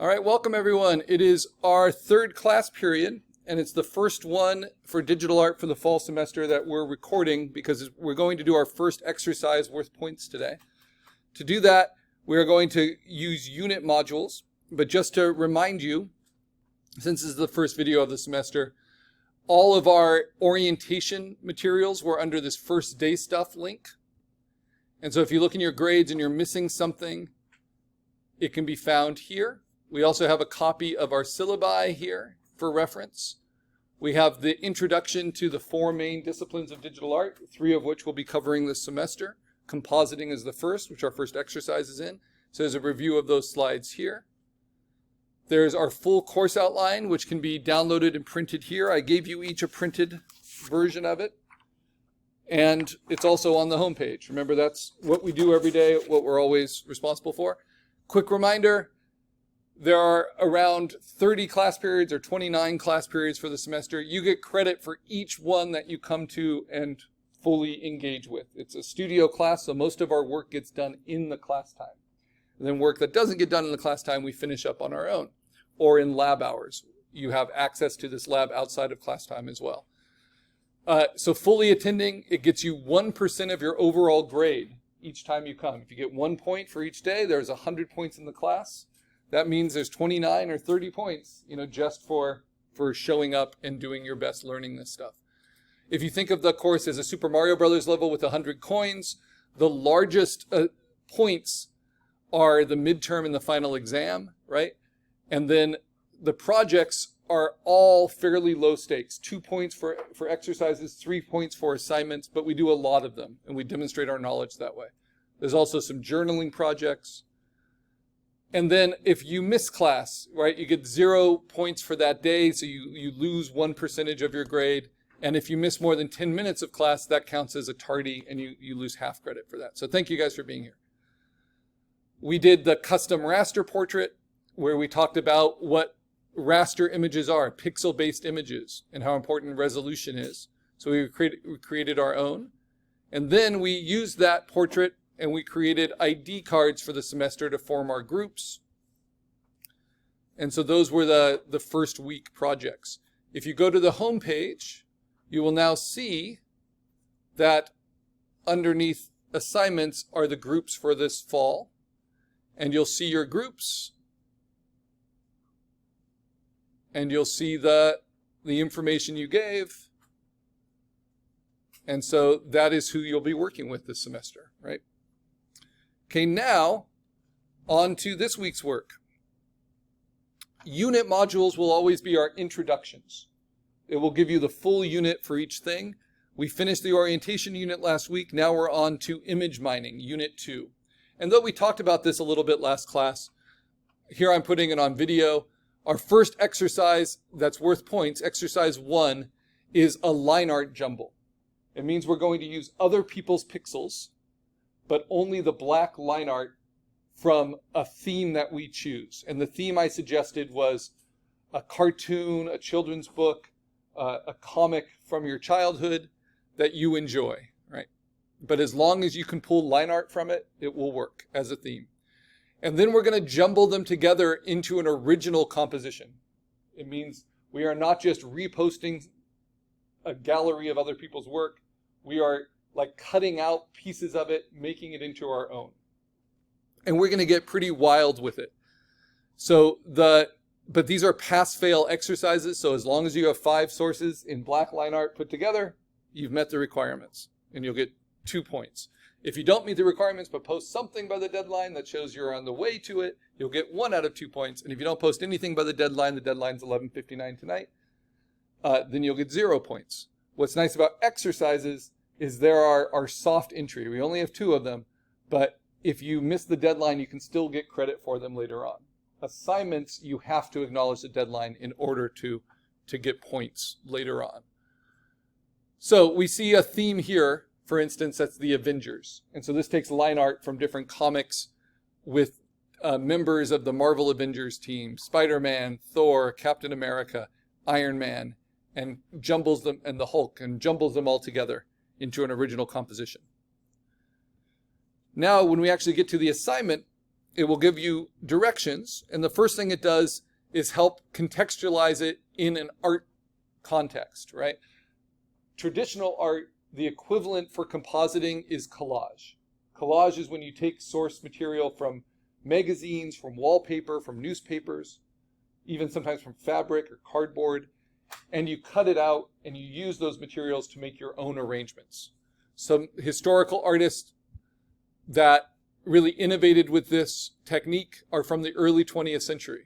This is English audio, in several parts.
All right, welcome everyone. It is our third class period, and it's the first one for digital art for the fall semester that we're recording because we're going to do our first exercise worth points today. To do that, we are going to use unit modules, but just to remind you, since this is the first video of the semester, all of our orientation materials were under this first day stuff link. And so if you look in your grades and you're missing something, it can be found here. We also have a copy of our syllabi here for reference. We have the introduction to the four main disciplines of digital art, three of which we'll be covering this semester. Compositing is the first, which our first exercise is in. So there's a review of those slides here. There's our full course outline, which can be downloaded and printed here. I gave you each a printed version of it. And it's also on the homepage. Remember, that's what we do every day, what we're always responsible for. Quick reminder, there are around 30 class periods or 29 class periods for the semester. You get credit for each one that you come to and fully engage with. It's a studio class, so most of our work gets done in the class time. And then work that doesn't get done in the class time, we finish up on our own or in lab hours. You have access to this lab outside of class time as well. So fully attending, it gets you 1% of your overall grade each time you come. If you get 1 point for each day, there's 100 points in the class. That means there's 29 or 30 points, just for showing up and doing your best learning this stuff. If you think of the course as a Super Mario Brothers level with 100 coins, the largest points are the midterm and the final exam, right? And then the projects are all fairly low stakes. 2 points for exercises, 3 points for assignments, but we do a lot of them and we demonstrate our knowledge that way. There's also some journaling projects. And then if you miss class, right, you get 0 points for that day, so you lose 1% of your grade. And if you miss more than 10 minutes of class, that counts as a tardy and you lose half credit for that. So thank you guys for being here. We did the custom raster portrait where we talked about what raster images are, pixel-based images, and how important resolution is. So we created our own. And then we used that portrait and we created ID cards for the semester to form our groups. And so those were the first week projects. If you go to the home page, you will now see that underneath assignments are the groups for this fall. And you'll see your groups. And you'll see the information you gave. And so that is who you'll be working with this semester, right? Okay, now on to this week's work. Unit modules will always be our introductions. It will give you the full unit for each thing. We finished the orientation unit last week. Now we're on to image mining, unit 2. And though we talked about this a little bit last class, here I'm putting it on video. Our first exercise that's worth points, exercise 1, is a line art jumble. It means we're going to use other people's pixels, but only the black line art from a theme that we choose. And the theme I suggested was a cartoon, a children's book, a comic from your childhood that you enjoy, right? But as long as you can pull line art from it, it will work as a theme. And then we're going to jumble them together into an original composition. It means we are not just reposting a gallery of other people's work. We are like cutting out pieces of it, making it into our own. And we're going to get pretty wild with it. But these are pass-fail exercises. So as long as you have 5 sources in black line art put together, you've met the requirements and you'll get 2 points. If you don't meet the requirements but post something by the deadline that shows you're on the way to it, you'll get 1 out of 2 points. And if you don't post anything by the deadline's 11:59 tonight, then you'll get 0 points. What's nice about exercises is there are our soft entry. We only have 2 of them, but if you miss the deadline, you can still get credit for them later on. Assignments, you have to acknowledge the deadline in order to get points later on. So we see a theme here. For instance, that's the Avengers. And so this takes line art from different comics with members of the Marvel Avengers team, Spider-Man, Thor, Captain America, Iron Man, and jumbles them, and the Hulk, and jumbles them all together into an original composition. Now, when we actually get to the assignment, it will give you directions. And the first thing it does is help contextualize it in an art context, right? Traditional art, the equivalent for compositing is collage. Collage is when you take source material from magazines, from wallpaper, from newspapers, even sometimes from fabric or cardboard, and you cut it out and you use those materials to make your own arrangements. Some historical artists that really innovated with this technique are from the early 20th century.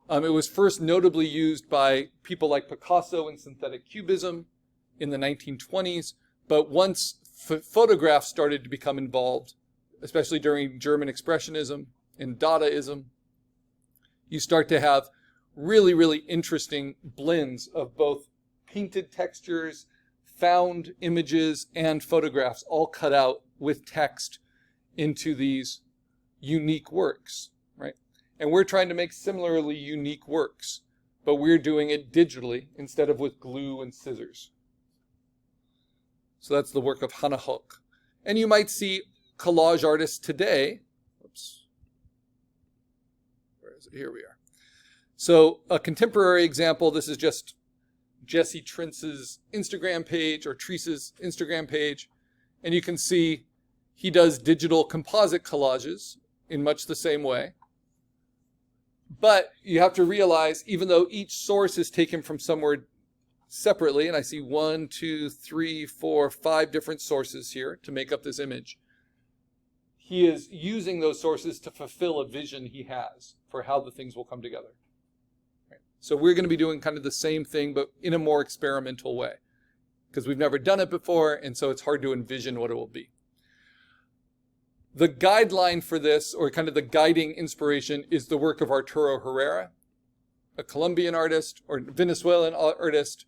It was first notably used by people like Picasso in synthetic cubism in the 1920s, but once photographs started to become involved, especially during German Expressionism and Dadaism, you start to have really, really interesting blends of both painted textures, found images, and photographs all cut out with text into these unique works, right? And we're trying to make similarly unique works, but we're doing it digitally instead of with glue and scissors. So that's the work of Hannah Hoch. And you might see collage artists today. Oops. Where is it? Here we are. So a contemporary example, this is just Jesse Trince's Instagram page or Treese's Instagram page. And you can see he does digital composite collages in much the same way. But you have to realize, even though each source is taken from somewhere separately, and I see 1, 2, 3, 4, 5 different sources here to make up this image, he is using those sources to fulfill a vision he has for how the things will come together. Right? So we're going to be doing kind of the same thing, but in a more experimental way, because we've never done it before, and so it's hard to envision what it will be. The guideline for this, or kind of the guiding inspiration, is the work of Arturo Herrera, a Colombian artist or Venezuelan artist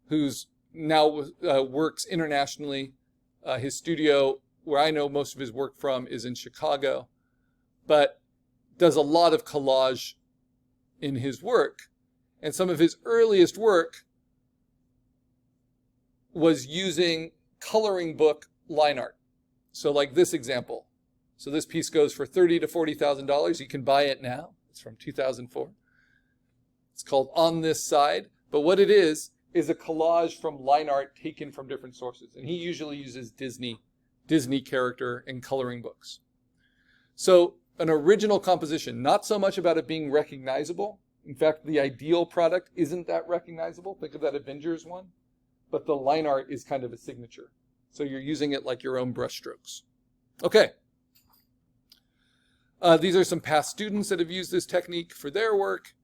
who's now works internationally. His studio, where I know most of his work from, is in Chicago, but does a lot of collage in his work. And some of his earliest work was using coloring book line art. So like this example. So this piece goes for $30,000 to $40,000. You can buy it now. It's from 2004. It's called On This Side. But what it is a collage from line art taken from different sources. And he usually uses Disney character and coloring books. So an original composition, not so much about it being recognizable. In fact, the ideal product isn't that recognizable. Think of that Avengers one. But the line art is kind of a signature. So you're using it like your own brushstrokes. Okay. These are some past students that have used this technique for their work.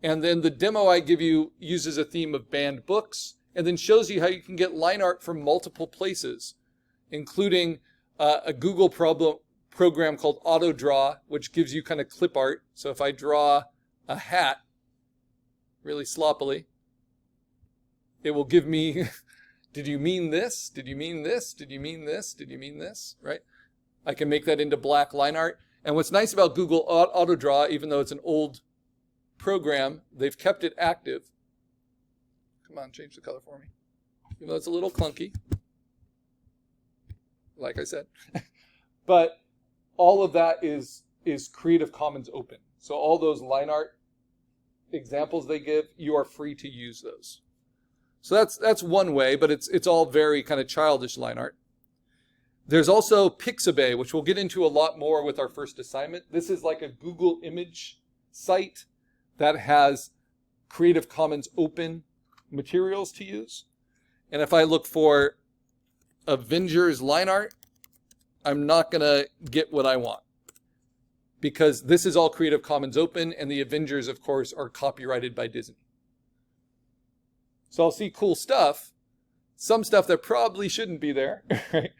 And then the demo I give you uses a theme of banned books and then shows you how you can get line art from multiple places, including a Google program called AutoDraw, which gives you kind of clip art. So if I draw a hat really sloppily, it will give me, did you mean this? Did you mean this? Did you mean this? Did you mean this? Right? I can make that into black line art. And what's nice about Google AutoDraw, even though it's an old program, they've kept it active. Come on, change the color for me. Even though it's a little clunky, like I said. But all of that is Creative Commons open. So all those line art examples they give, you are free to use those. So that's one way, but it's all very kind of childish line art. There's also Pixabay, which we'll get into a lot more with our first assignment. This is like a Google image site that has Creative Commons open materials to use. And if I look for Avengers line art, I'm not going to get what I want, because this is all Creative Commons open, and the Avengers, of course, are copyrighted by Disney. So I'll see cool stuff, some stuff that probably shouldn't be there, right?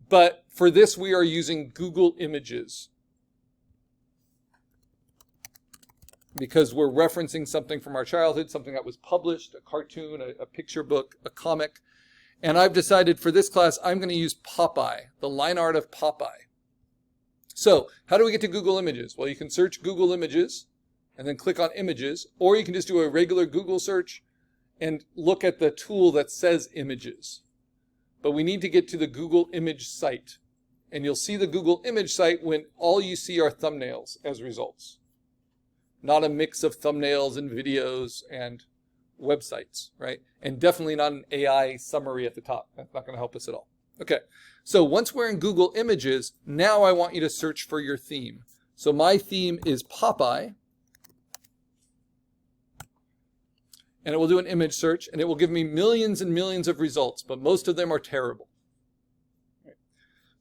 But for this, we are using Google Images because we're referencing something from our childhood, something that was published, a cartoon, a picture book, a comic. And I've decided for this class, I'm going to use Popeye, the line art of Popeye. So how do we get to Google Images? Well, you can search Google Images and then click on Images, or you can just do a regular Google search and look at the tool that says Images. But we need to get to the Google image site. And you'll see the Google image site when all you see are thumbnails as results. Not a mix of thumbnails and videos and websites, right? And definitely not an AI summary at the top. That's not going to help us at all. Okay, so once we're in Google Images, now I want you to search for your theme. So my theme is Popeye. And it will do an image search, and it will give me millions and millions of results, but most of them are terrible.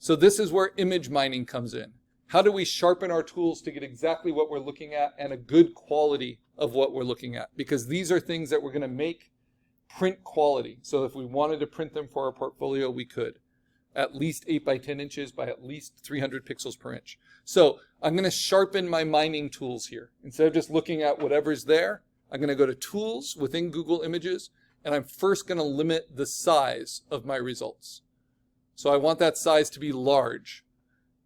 So this is where image mining comes in. How do we sharpen our tools to get exactly what we're looking at and a good quality of what we're looking at? Because these are things that we're going to make print quality. So if we wanted to print them for our portfolio, we could. At least 8 by 10 inches by at least 300 pixels per inch. So I'm going to sharpen my mining tools here. Instead of just looking at whatever's there, I'm going to go to Tools within Google Images, and I'm first going to limit the size of my results. So I want that size to be large.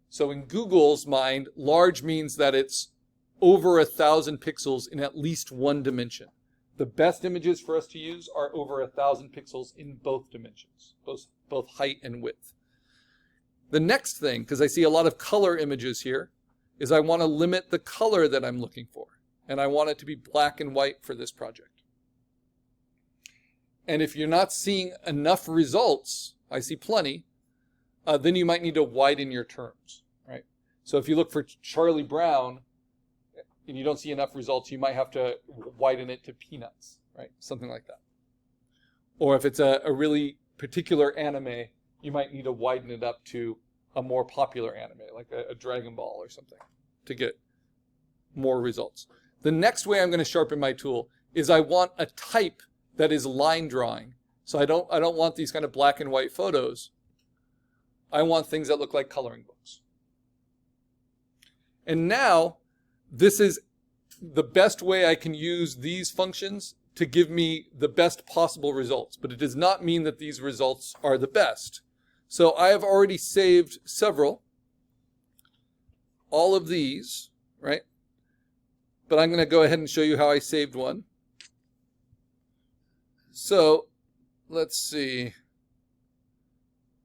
So in Google's mind, large means that it's over 1,000 pixels in at least one dimension. The best images for us to use are over 1,000 pixels in both dimensions, both height and width. The next thing, because I see a lot of color images here, is I want to limit the color that I'm looking for. And I want it to be black and white for this project. And if you're not seeing enough results, I see plenty, then you might need to widen your terms, right? So if you look for Charlie Brown and you don't see enough results, you might have to widen it to Peanuts, right? Something like that. Or if it's a really particular anime, you might need to widen it up to a more popular anime, like a Dragon Ball or something, to get more results. The next way I'm going to sharpen my tool is I want a type that is line drawing. So I don't want these kind of black and white photos. I want things that look like coloring books. And now this is the best way I can use these functions to give me the best possible results. But it does not mean that these results are the best. So I have already saved several. All of these, right? But I'm going to go ahead and show you how I saved one. So let's see,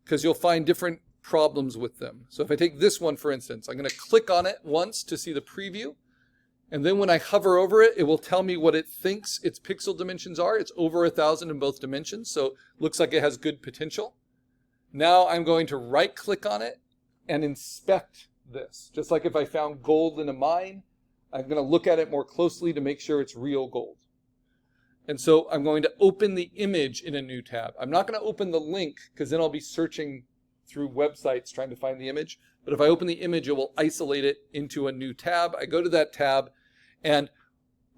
because you'll find different problems with them. So if I take this one, for instance, I'm going to click on it once to see the preview. And then when I hover over it, it will tell me what it thinks its pixel dimensions are. It's over 1,000 in both dimensions, so it looks like it has good potential. Now I'm going to right click on it and inspect this. Just like if I found gold in a mine, I'm going to look at it more closely to make sure it's real gold. And so I'm going to open the image in a new tab. I'm not going to open the link because then I'll be searching through websites trying to find the image. But if I open the image, it will isolate it into a new tab. I go to that tab, and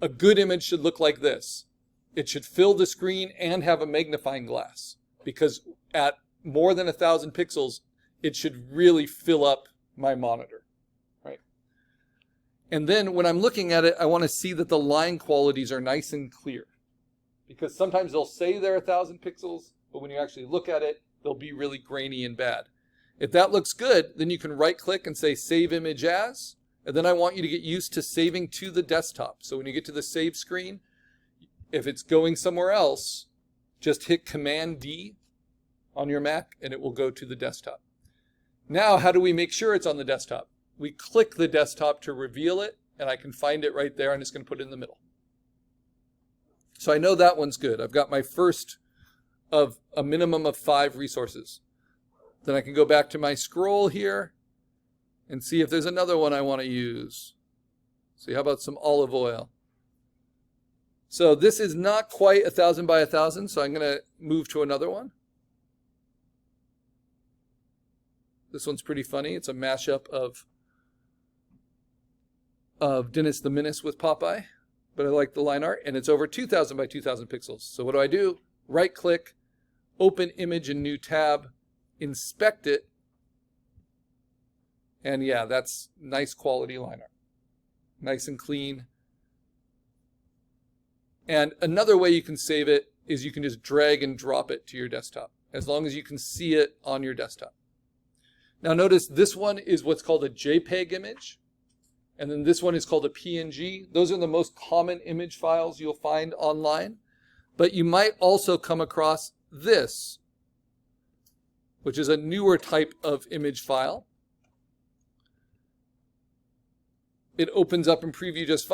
a good image should look like this. It should fill the screen and have a magnifying glass, because at more than 1,000 pixels, it should really fill up my monitor. And then when I'm looking at it, I want to see that the line qualities are nice and clear. Because sometimes they'll say they're 1,000 pixels, but when you actually look at it, they'll be really grainy and bad. If that looks good, then you can right click and say Save Image As. And then I want you to get used to saving to the desktop. So when you get to the save screen, if it's going somewhere else, just hit Command D on your Mac and it will go to the desktop. Now, how do we make sure it's on the desktop? We click the desktop to reveal it, and I can find it right there. I'm just going to put it in the middle. So I know that one's good. I've got my first of a minimum of 5 resources. Then I can go back to my scroll here and see if there's another one I want to use. See, how about some olive oil? So this is not quite 1,000 by 1,000, so I'm going to move to another one. This one's pretty funny. It's a mashup of Dennis the Menace with Popeye, but I like the line art, and it's over 2,000 by 2,000 pixels. So what do? Right click, open image in new tab, inspect it, and yeah, that's nice quality line art. Nice and clean. And another way you can save it is you can just drag and drop it to your desktop, as long as you can see it on your desktop. Now notice this one is what's called a JPEG image. And then this one is called a PNG. Those are the most common image files you'll find online. But you might also come across this, which is a newer type of image file. it opens up in preview just